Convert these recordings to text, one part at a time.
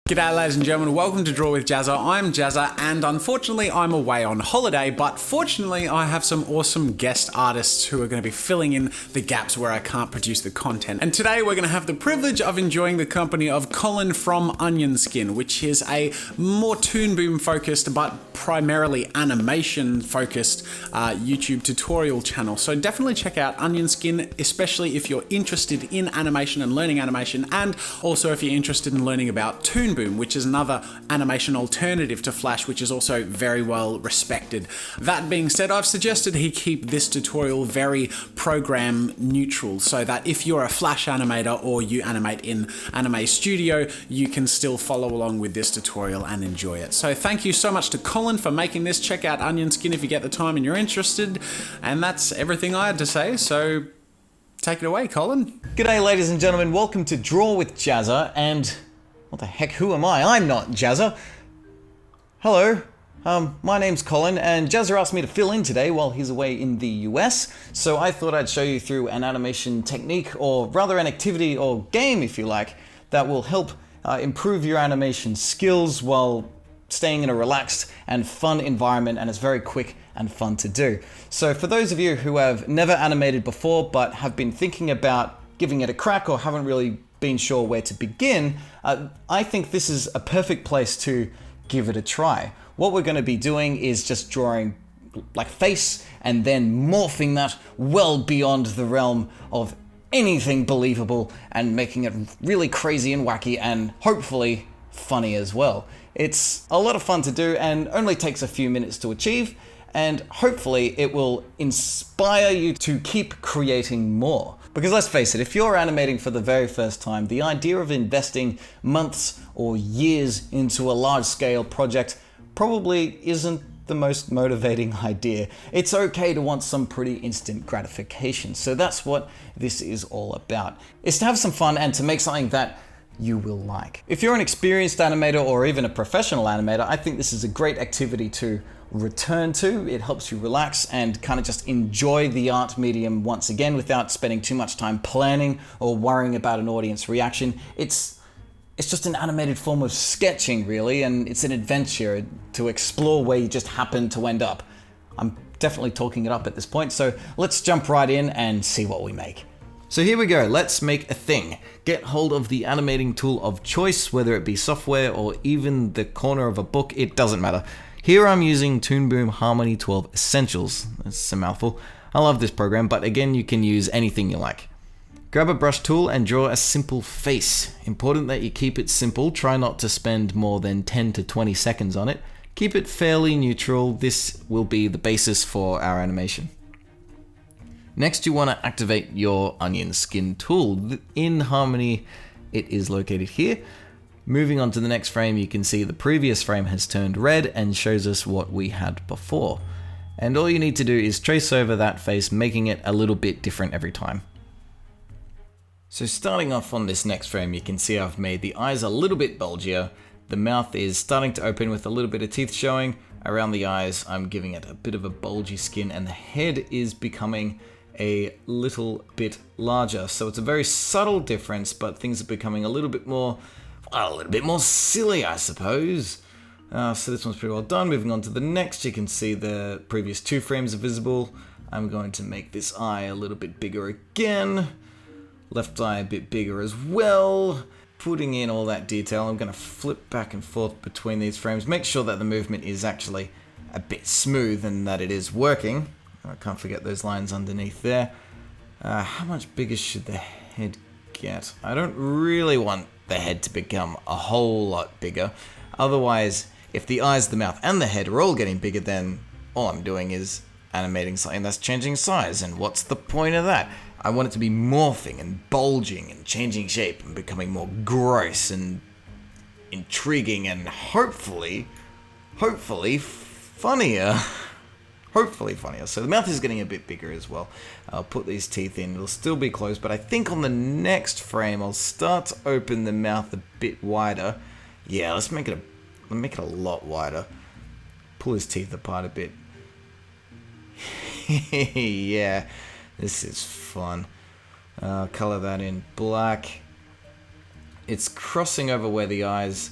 G'day ladies and gentlemen, welcome to Draw with Jazza. I'm Jazza and unfortunately I'm away on holiday, but fortunately I have some awesome guest artists who are going to be filling in the gaps where I can't produce the content. And today we're going to have the privilege of enjoying the company of Colin from Onion Skin, which is a more Toon Boom focused but primarily animation focused YouTube tutorial channel. So definitely check out Onion Skin, especially if you're interested in animation and learning animation, and also if you're interested in learning about Toon Boom, which is another animation alternative to Flash, which is also very well respected. That being said, I've suggested he keep this tutorial very program neutral so that if you're a Flash animator or you animate in Anime Studio, you can still follow along with this tutorial and enjoy it. So thank you so much to Colin for making this. Check out Onion Skin if you get the time and you're interested. And that's everything I had to say, so take it away, Colin. G'day ladies and gentlemen, welcome to Draw with Jazza, and what the heck, who am I? I'm not Jazza. Hello, my name's Colin, and Jazza asked me to fill in today while he's away in the US, so I thought I'd show you through an animation technique, or rather an activity or game if you like, that will help improve your animation skills while staying in a relaxed and fun environment, and it's very quick and fun to do. So for those of you who have never animated before but have been thinking about giving it a crack or haven't really been sure where to begin, I think this is a perfect place to give it a try. What we're going to be doing is just drawing like face and then morphing that well beyond the realm of anything believable and making it really crazy and wacky and hopefully funny as well. It's a lot of fun to do and only takes a few minutes to achieve, and hopefully it will inspire you to keep creating more. Because let's face it, if you're animating for the very first time, the idea of investing months or years into a large-scale project probably isn't the most motivating idea. It's okay to want some pretty instant gratification. So that's what this is all about. It's to have some fun and to make something that you will like. If you're an experienced animator or even a professional animator, I think this is a great activity to return to. It helps you relax and kind of just enjoy the art medium once again without spending too much time planning or worrying about an audience reaction. It's just an animated form of sketching really, and it's an adventure to explore where you just happen to end up. I'm definitely talking it up at this point, so let's jump right in and see what we make. So here we go, let's make a thing. Get hold of the animating tool of choice, whether it be software or even the corner of a book, it doesn't matter. Here I'm using Toon Boom Harmony 12 Essentials. That's a mouthful. I love this program, but again, you can use anything you like. Grab a brush tool and draw a simple face. Important that you keep it simple. Try not to spend more than 10 to 20 seconds on it. Keep it fairly neutral. This will be the basis for our animation. Next, you want to activate your Onion Skin tool. In Harmony, it is located here. Moving on to the next frame, you can see the previous frame has turned red and shows us what we had before. And all you need to do is trace over that face, making it a little bit different every time. So starting off on this next frame, you can see I've made the eyes a little bit bulgier. The mouth is starting to open with a little bit of teeth showing. Around the eyes, I'm giving it a bit of a bulgy skin, and the head is becoming a little bit larger. So it's a very subtle difference, but things are becoming a little bit more silly, I suppose. So this one's pretty well done. Moving on to the next, you can see the previous two frames are visible. I'm going to make this eye a little bit bigger again. Left eye a bit bigger as well. Putting in all that detail, I'm going to flip back and forth between these frames. Make sure that the movement is actually a bit smooth and that it is working. I can't forget those lines underneath there. How much bigger should the head get? I don't really want the head to become a whole lot bigger. Otherwise, if the eyes, the mouth, and the head are all getting bigger, then all I'm doing is animating something that's changing size. And what's the point of that? I want it to be morphing and bulging and changing shape and becoming more gross and intriguing and hopefully funnier. Hopefully funnier. So the mouth is getting a bit bigger as well. I'll put these teeth in. It'll still be closed, but I think on the next frame I'll start to open the mouth a bit wider. Yeah, let's make it a lot wider. Pull his teeth apart a bit. Yeah, this is fun. Color that in black. It's crossing over where the eyes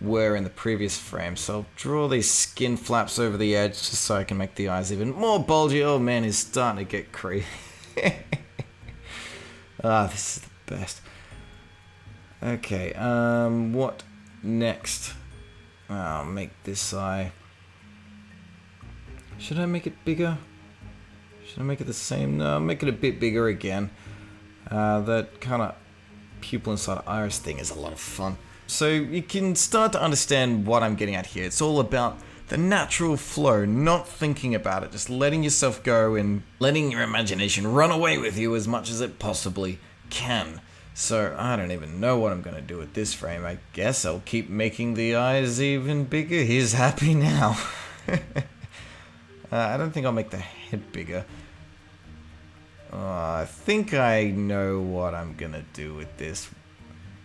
were in the previous frame. So I'll draw these skin flaps over the edge just so I can make the eyes even more bulgy. Oh man, he's starting to get creepy. This is the best. Okay, what next? I'll make this eye. Should I make it bigger? Should I make it the same? No, I'll make it a bit bigger again. That kind of pupil inside iris thing is a lot of fun. So you can start to understand what I'm getting at here. It's all about the natural flow, not thinking about it, just letting yourself go and letting your imagination run away with you as much as it possibly can. So I don't even know what I'm going to do with this frame. I guess I'll keep making the eyes even bigger. He's happy now. I don't think I'll make the head bigger. I think I know what I'm going to do with this.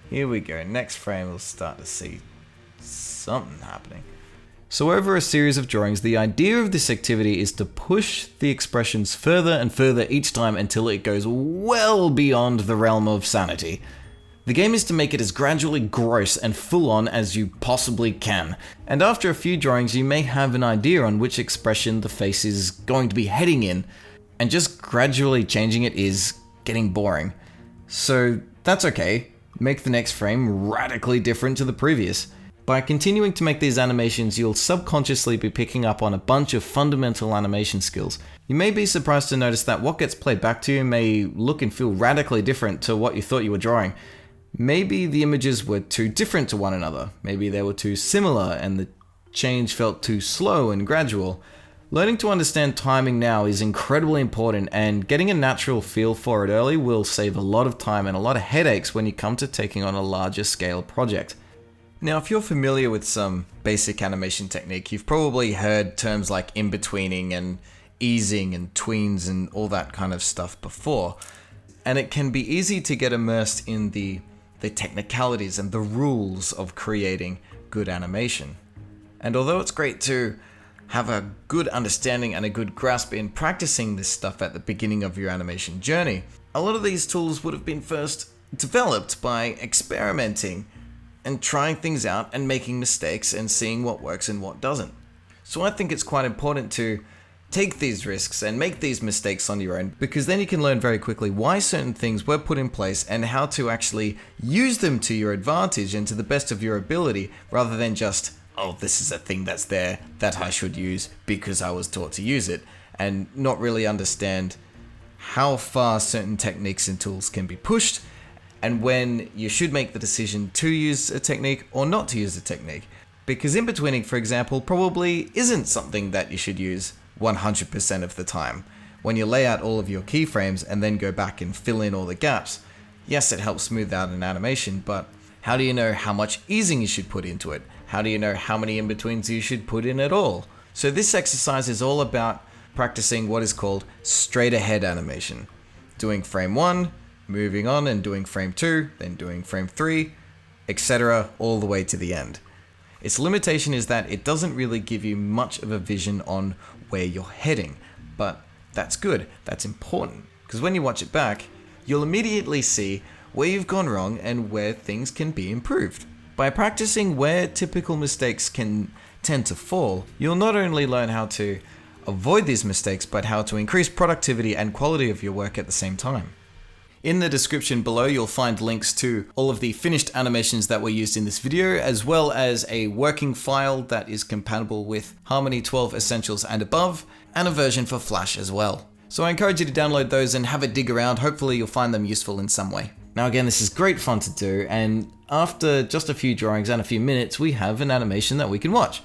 Here we go. Next frame we'll start to see something happening. So over a series of drawings, the idea of this activity is to push the expressions further and further each time until it goes well beyond the realm of sanity. The game is to make it as gradually gross and full on as you possibly can. And after a few drawings, you may have an idea on which expression the face is going to be heading in, and just gradually changing it is getting boring. So that's okay. Make the next frame radically different to the previous. By continuing to make these animations, you'll subconsciously be picking up on a bunch of fundamental animation skills. You may be surprised to notice that what gets played back to you may look and feel radically different to what you thought you were drawing. Maybe the images were too different to one another. Maybe they were too similar and the change felt too slow and gradual. Learning to understand timing now is incredibly important, and getting a natural feel for it early will save a lot of time and a lot of headaches when you come to taking on a larger scale project. Now, if you're familiar with some basic animation technique, you've probably heard terms like in-betweening and easing and tweens and all that kind of stuff before. And it can be easy to get immersed in the technicalities and the rules of creating good animation. And although it's great to have a good understanding and a good grasp in practicing this stuff at the beginning of your animation journey, a lot of these tools would have been first developed by experimenting and trying things out and making mistakes and seeing what works and what doesn't. So I think it's quite important to take these risks and make these mistakes on your own, because then you can learn very quickly why certain things were put in place and how to actually use them to your advantage and to the best of your ability, rather than just, oh, this is a thing that's there that I should use because I was taught to use it, and not really understand how far certain techniques and tools can be pushed, and when you should make the decision to use a technique or not to use a technique. Because in-betweening, for example, probably isn't something that you should use 100% of the time. When you lay out all of your keyframes and then go back and fill in all the gaps, yes, it helps smooth out an animation, but how do you know how much easing you should put into it? How do you know how many in-betweens you should put in at all? So this exercise is all about practicing what is called straight ahead animation. Doing frame 1, moving on and doing frame 2, then doing frame 3, etc. all the way to the end. Its limitation is that it doesn't really give you much of a vision on where you're heading, but that's good, that's important, because when you watch it back, you'll immediately see where you've gone wrong and where things can be improved. By practicing where typical mistakes can tend to fall, you'll not only learn how to avoid these mistakes, but how to increase productivity and quality of your work at the same time. In the description below, you'll find links to all of the finished animations that were used in this video, as well as a working file that is compatible with Harmony 12 Essentials and above, and a version for Flash as well. So I encourage you to download those and have a dig around. Hopefully you'll find them useful in some way. Now again, this is great fun to do, and after just a few drawings and a few minutes, we have an animation that we can watch.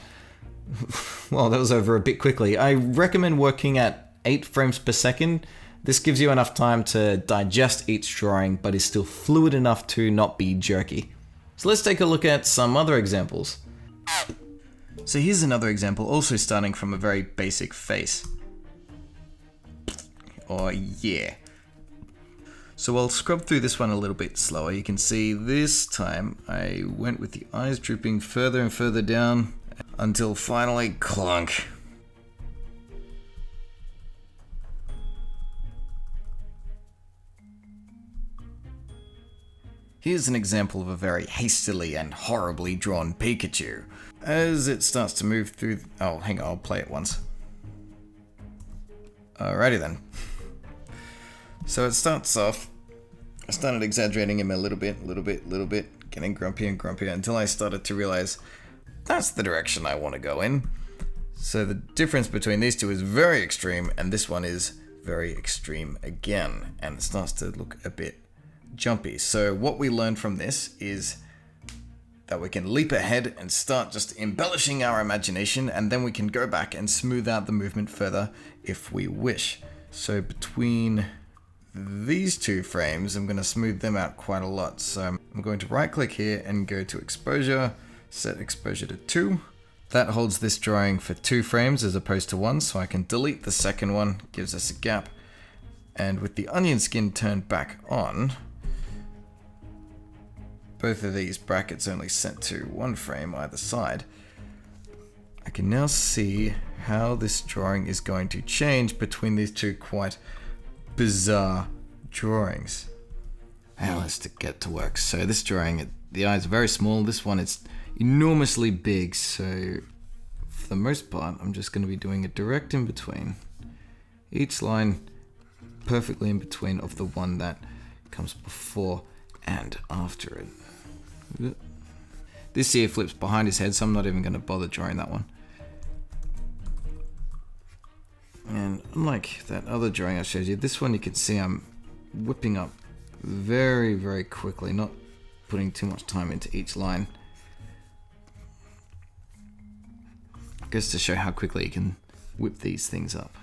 Well, that was over a bit quickly. I recommend working at 8 frames per second. This gives you enough time to digest each drawing, but is still fluid enough to not be jerky. So let's take a look at some other examples. So here's another example, also starting from a very basic face. Oh yeah. So I'll scrub through this one a little bit slower. You can see this time I went with the eyes drooping further and further down until finally clunk. Here's an example of a very hastily and horribly drawn Pikachu. As it starts to move through... Oh, hang on, I'll play it once. Alrighty then. So it starts off... I started exaggerating him a little bit, getting grumpier and grumpier until I started to realize that's the direction I want to go in. So the difference between these two is very extreme, and this one is very extreme again, and it starts to look a bit jumpy. So what we learned from this is that we can leap ahead and start just embellishing our imagination, and then we can go back and smooth out the movement further if we wish. So between these two frames, I'm going to smooth them out quite a lot. So I'm going to right click here and go to exposure, set exposure to 2. That holds this drawing for 2 frames as opposed to 1, so I can delete the second one, gives us a gap. And with the onion skin turned back on, both of these brackets only set to 1 frame either side, I can now see how this drawing is going to change between these two quite bizarre drawings. Now let's get to work. So this drawing, the eyes are very small. This one is enormously big, so for the most part I'm just going to be doing a direct in between. Each line perfectly in between of the one that comes before and after it. This here flips behind his head, so I'm not even going to bother drawing that one. And unlike that other drawing I showed you, this one you can see I'm whipping up very, very quickly, not putting too much time into each line. Just to show how quickly you can whip these things up.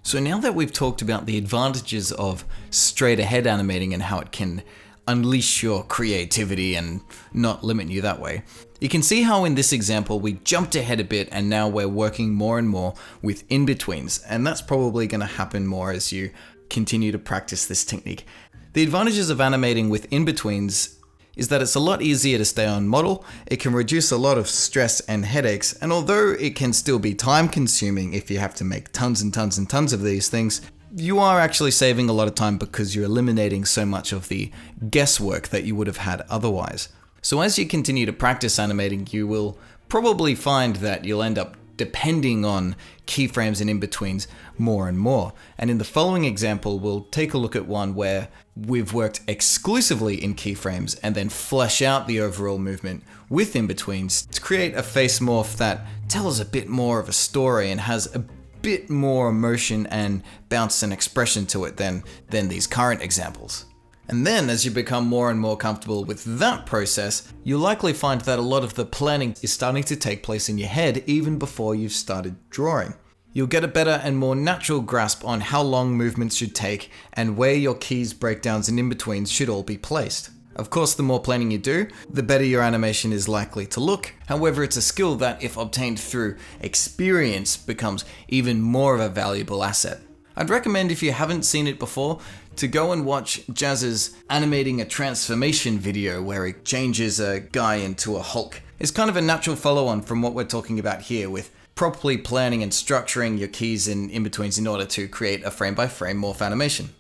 So now that we've talked about the advantages of straight ahead animating and how it can unleash your creativity and not limit you that way, you can see how in this example we jumped ahead a bit and now we're working more and more with in-betweens, and that's probably going to happen more as you continue to practice this technique. The advantages of animating with in-betweens is that it's a lot easier to stay on model, it can reduce a lot of stress and headaches, and although it can still be time consuming if you have to make tons and tons and tons of these things, you are actually saving a lot of time because you're eliminating so much of the guesswork that you would have had otherwise. So as you continue to practice animating, you will probably find that you'll end up depending on keyframes and in-betweens more and more. And in the following example, we'll take a look at one where we've worked exclusively in keyframes and then flesh out the overall movement with in-betweens to create a face morph that tells a bit more of a story and has a bit more emotion and bounce and expression to it than these current examples. And then as you become more and more comfortable with that process, you'll likely find that a lot of the planning is starting to take place in your head even before you've started drawing. You'll get a better and more natural grasp on how long movements should take and where your keys, breakdowns, and in-betweens should all be placed. Of course, the more planning you do, the better your animation is likely to look. However, it's a skill that, if obtained through experience, becomes even more of a valuable asset. I'd recommend, if you haven't seen it before, to go and watch Jazz's animating a transformation video where he changes a guy into a Hulk. It's kind of a natural follow-on from what we're talking about here, with properly planning and structuring your keys and in-betweens in order to create a frame-by-frame morph animation.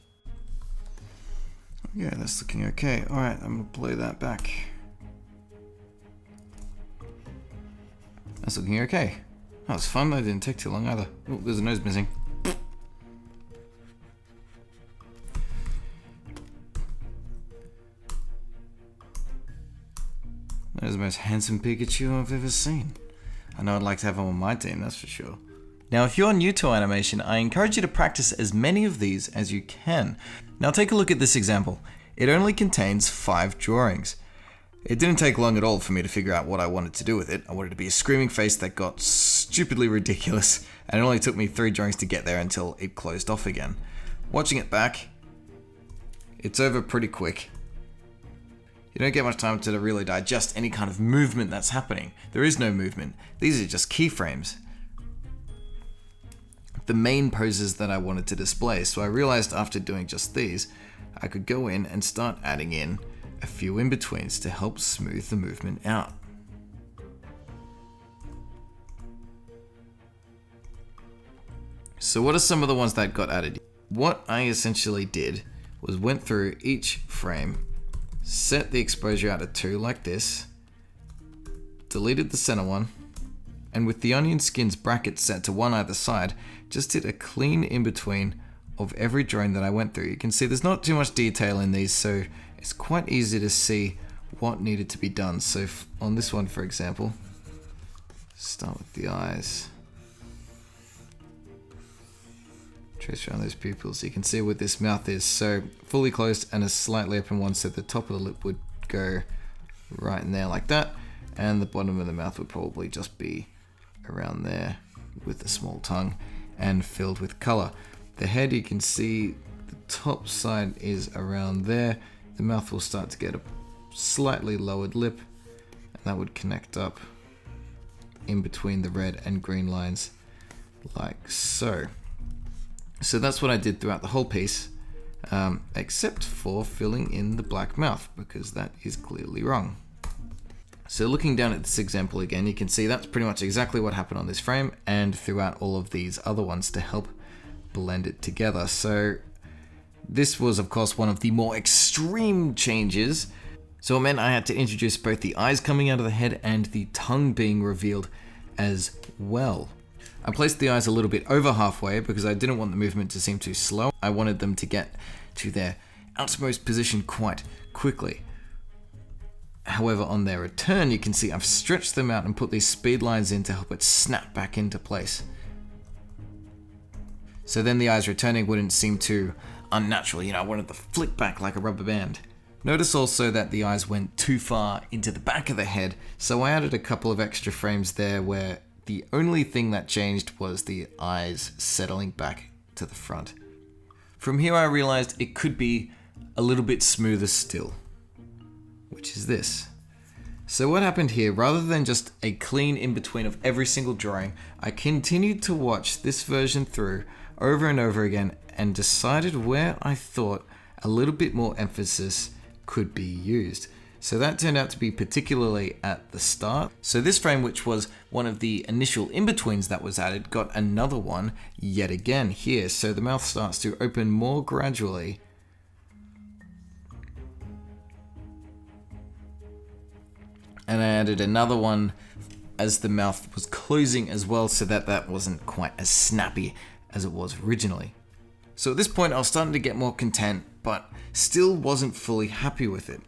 Yeah, that's looking okay. Alright, I'm gonna play that back. That's looking okay. That was fun, that didn't take too long either. Oh, there's a nose missing. That is the most handsome Pikachu I've ever seen. I know I'd like to have him on my team, that's for sure. Now, if you're new to animation, I encourage you to practice as many of these as you can. Now take a look at this example. It only contains 5 drawings. It didn't take long at all for me to figure out what I wanted to do with it. I wanted it to be a screaming face that got stupidly ridiculous, and it only took me 3 drawings to get there until it closed off again. Watching it back, it's over pretty quick. You don't get much time to really digest any kind of movement that's happening. There is no movement. These are just keyframes. The main poses that I wanted to display, so I realized after doing just these, I could go in and start adding in a few in-betweens to help smooth the movement out. So what are some of the ones that got added? What I essentially did was went through each frame, set the exposure out at 2 like this, deleted the center one, and with the onion skins bracket set to 1 either side, just did a clean in between of every drawing that I went through. You can see there's not too much detail in these, so it's quite easy to see what needed to be done. So on this one, for example, start with the eyes. Trace around those pupils. You can see what this mouth is. So fully closed and a slightly open one, so the top of the lip would go right in there like that, and the bottom of the mouth would probably just be around there with a small tongue and filled with color. The head, you can see the top side is around there. The mouth will start to get a slightly lowered lip, and that would connect up in between the red and green lines like so. So that's what I did throughout the whole piece, except for filling in the black mouth, because that is clearly wrong. So looking down at this example again, you can see that's pretty much exactly what happened on this frame and throughout all of these other ones to help blend it together. So this was of course one of the more extreme changes. So it meant I had to introduce both the eyes coming out of the head and the tongue being revealed as well. I placed the eyes a little bit over halfway because I didn't want the movement to seem too slow. I wanted them to get to their outermost position quite quickly. However, on their return, you can see I've stretched them out and put these speed lines in to help it snap back into place. So then the eyes returning wouldn't seem too unnatural. I wanted to flick back like a rubber band. Notice also that the eyes went too far into the back of the head, so I added a couple of extra frames there where the only thing that changed was the eyes settling back to the front. From here I realized it could be a little bit smoother still, which is this. So what happened here, rather than just a clean in between of every single drawing, I continued to watch this version through over and over again and decided where I thought a little bit more emphasis could be used. So that turned out to be particularly at the start. So this frame, which was one of the initial in-betweens that was added, got another one yet again here. So the mouth starts to open more gradually. And I added another one as the mouth was closing as well, so that wasn't quite as snappy as it was originally. So at this point I was starting to get more content, but still wasn't fully happy with it.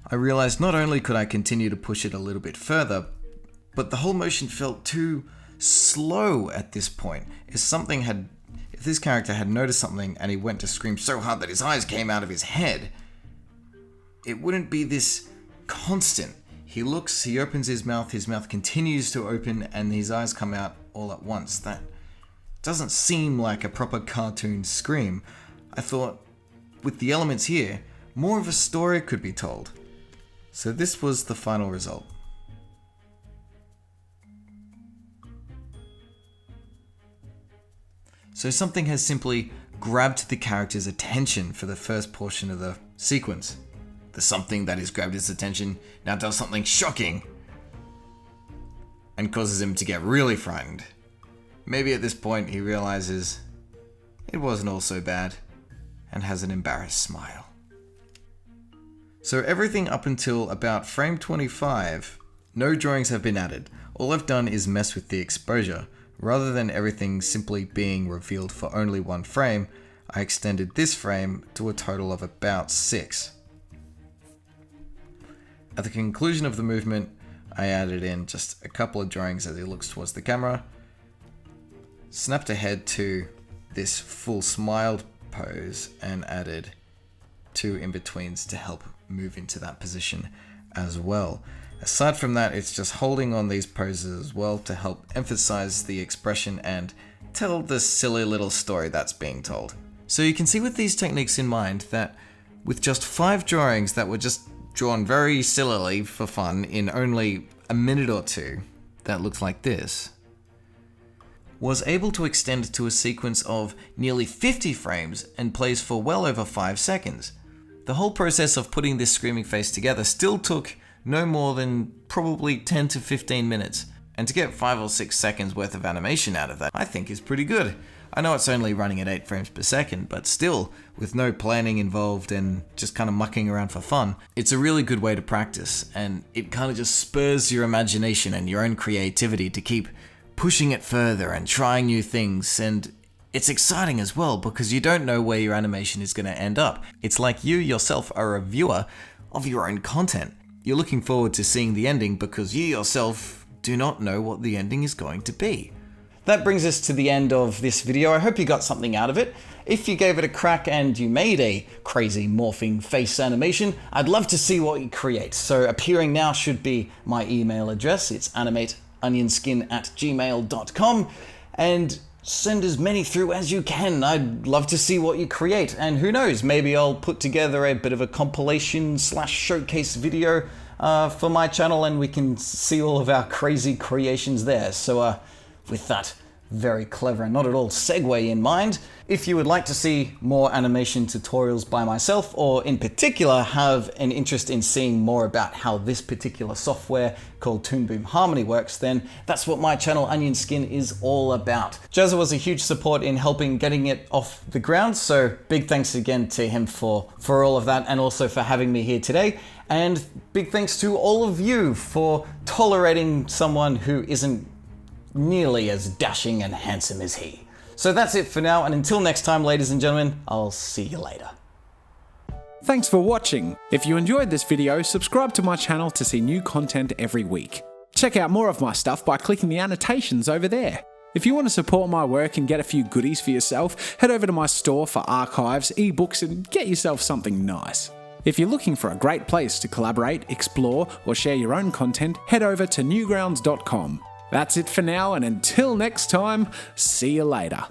I realized not only could I continue to push it a little bit further, but the whole motion felt too slow at this point. If this character had noticed something and he went to scream so hard that his eyes came out of his head, it wouldn't be this constant. He looks, he opens his mouth continues to open, and his eyes come out all at once. That doesn't seem like a proper cartoon scream. I thought, with the elements here, more of a story could be told. So this was the final result. So something has simply grabbed the character's attention for the first portion of the sequence. The something that has grabbed his attention now does something shocking and causes him to get really frightened. Maybe at this point he realizes it wasn't all so bad and has an embarrassed smile. So everything up until about frame 25, no drawings have been added. All I've done is mess with the exposure. Rather than everything simply being revealed for only one frame, I extended this frame to a total of about 6. At the conclusion of the movement, I added in just a couple of drawings as he looks towards the camera, snapped ahead to this full smiled pose, and added 2 in-betweens to help move into that position as well. Aside from that, it's just holding on these poses as well to help emphasize the expression and tell the silly little story that's being told. So you can see with these techniques in mind that with just 5 drawings that were just drawn very sillily for fun in only a minute or 2, that looks like this, was able to extend to a sequence of nearly 50 frames and plays for well over 5 seconds. The whole process of putting this screaming face together still took no more than probably 10 to 15 minutes, and to get 5 or 6 seconds worth of animation out of that, I think is pretty good. I know it's only running at 8 frames per second, but still, with no planning involved and just kind of mucking around for fun, it's a really good way to practice, and it kind of just spurs your imagination and your own creativity to keep pushing it further and trying new things. And it's exciting as well because you don't know where your animation is going to end up. It's like you yourself are a viewer of your own content. You're looking forward to seeing the ending because you yourself do not know what the ending is going to be. That brings us to the end of this video. I hope you got something out of it. If you gave it a crack and you made a crazy morphing face animation, I'd love to see what you create. So appearing now should be my email address. It's animateonionskin@gmail.com, and send as many through as you can. I'd love to see what you create, and who knows, maybe I'll put together a bit of a compilation / showcase video for my channel, and we can see all of our crazy creations there. So with that very clever and not at all segue in mind, if you would like to see more animation tutorials by myself, or in particular have an interest in seeing more about how this particular software called Toon Boom Harmony works, then that's what my channel Onion Skin is all about. Jazza was a huge support in helping getting it off the ground, so big thanks again to him for all of that, and also for having me here today. And big thanks to all of you for tolerating someone who isn't nearly as dashing and handsome as he. So that's it for now, and until next time, ladies and gentlemen, I'll see you later. Thanks for watching. If you enjoyed this video, subscribe to my channel to see new content every week. Check out more of my stuff by clicking the annotations over there. If you want to support my work and get a few goodies for yourself, head over to my store for archives, ebooks, and get yourself something nice. If you're looking for a great place to collaborate, explore, or share your own content, head over to newgrounds.com. That's it for now, and until next time, see you later.